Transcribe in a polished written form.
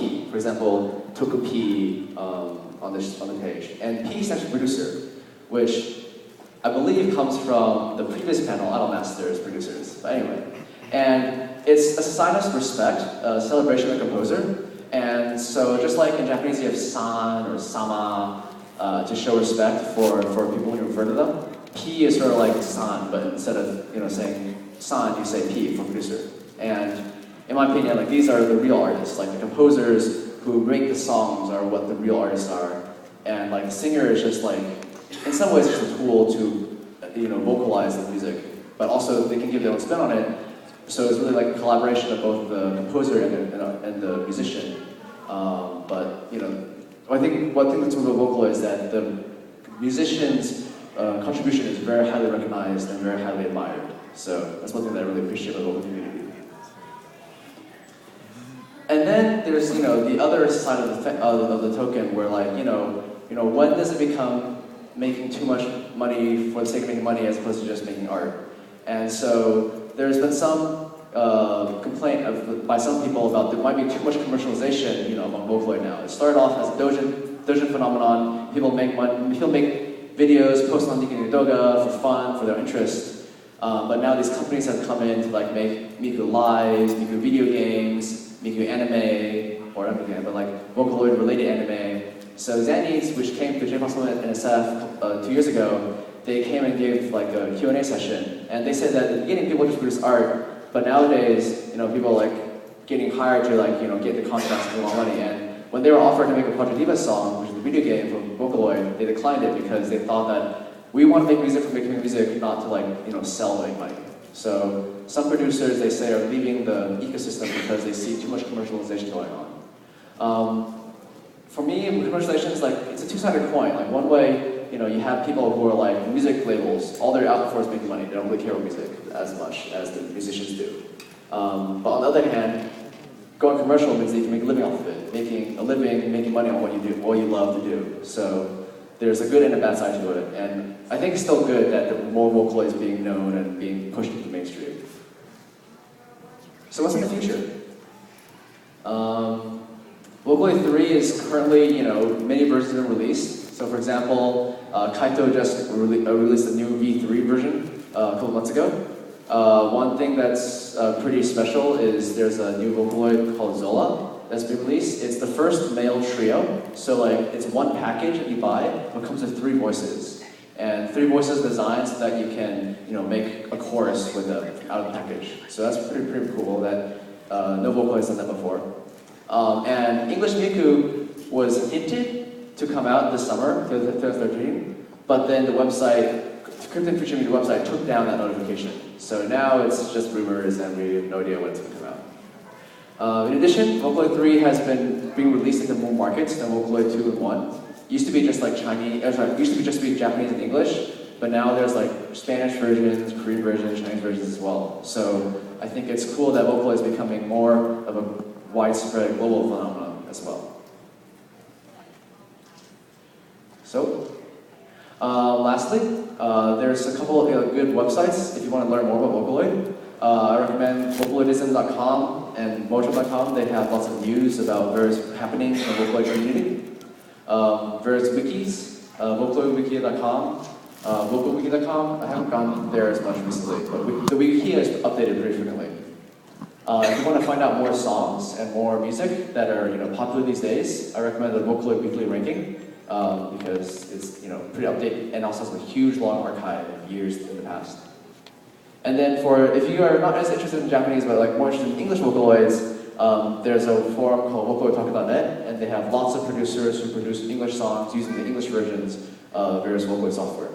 P. For example, Toku P on the page. And P stands for producer, which I believe comes from the previous panel, Idolmasters producers. But anyway, and it's a sign of respect, a celebration of the composer. And so just like in Japanese you have san or sama to show respect for people when you refer to them, P is sort of like san, but instead of saying san, you say P for producer. And in my opinion, like these are the real artists, like the composers who make the songs are what the real artists are. And like the singer is just like, in some ways, just a tool to vocalize the music, but also they can give their own spin on it. So it's really like a collaboration of both the composer and the musician. But I think one thing that's with Vocaloid is that the musician's contribution is very highly recognized and very highly admired. So that's one thing that I really appreciate about the vocal community. And then there's the other side of the token where like when does it become making too much money for the sake of making money as opposed to just making art? And so there's been some complaint by some people about there might be too much commercialization among Vocaloid now. It started off as a doujin phenomenon. People make videos, post on Doga for fun, for their interest. But now these companies have come in to like make Miku Lives, Miku video games, Miku anime, or not Miku, but like Vocaloid related anime. So Xannies, which came to J-Pop Summit and SF 2 years ago, they came and gave like a Q&A session, and they said that at the beginning people just produce art, but nowadays people are like getting hired to like get the contracts for more money. And when they were offered to make a Project Diva song, which is a video game from Vocaloid, they declined it because they thought that we want to make music for making music, not to like sell to anybody. So some producers, they say, are leaving the ecosystem because they see too much commercialization going on. For me, commercialization is like, it's a two-sided coin. Like one way, you have people who are like music labels, all they're out for is making money. They don't really care about music as much as the musicians do. But on the other hand, going commercial means that you can make a living off of it. Making a living, making money on what you do, what you love to do. So there's a good and a bad side to it. And I think it's still good that the more Vocaloid is being known and being pushed into the mainstream. So what's in the future? Vocaloid 3 is currently, many versions have been released. So for example, Kaito just released a new V3 version a couple months ago. One thing that's pretty special is there's a new Vocaloid called Zola that's been released. It's the first male trio. So like it's one package that you buy, but it comes with 3 voices. And 3 voices designed so that you can, make a chorus with out of the package. So that's pretty cool that no Vocaloid has done that before. And English Miku was hinted to come out this summer, 2013, but then the website, Cryptic Future Media website, took down that notification. So now it's just rumors and we have no idea when it's going to come out. In addition, Vocaloid 3 has been being released into more markets than Vocaloid 2 and 1. Used to be just like used to be just Japanese and English, but now there's like Spanish versions, Korean versions, Chinese versions as well. So I think it's cool that Vocaloid is becoming more of a widespread global phenomenon as well. So, lastly, there's a couple of good websites if you want to learn more about Vocaloid. I recommend Vocaloidism.com and Mojo.com. They have lots of news about various happenings in the Vocaloid community. Various wikis, Vocaloidwiki.com, Vocalwiki.com. I haven't gone there as much recently, but the wiki is updated pretty frequently. If you want to find out more songs and more music that are popular these days, I recommend the Vocaloid Weekly Ranking because it's pretty updated and also has a huge long archive of years in the past. And then if you are not as interested in Japanese but like more interested in English Vocaloids, there's a forum called vocaloidtalk.net, and they have lots of producers who produce English songs using the English versions of various Vocaloid software.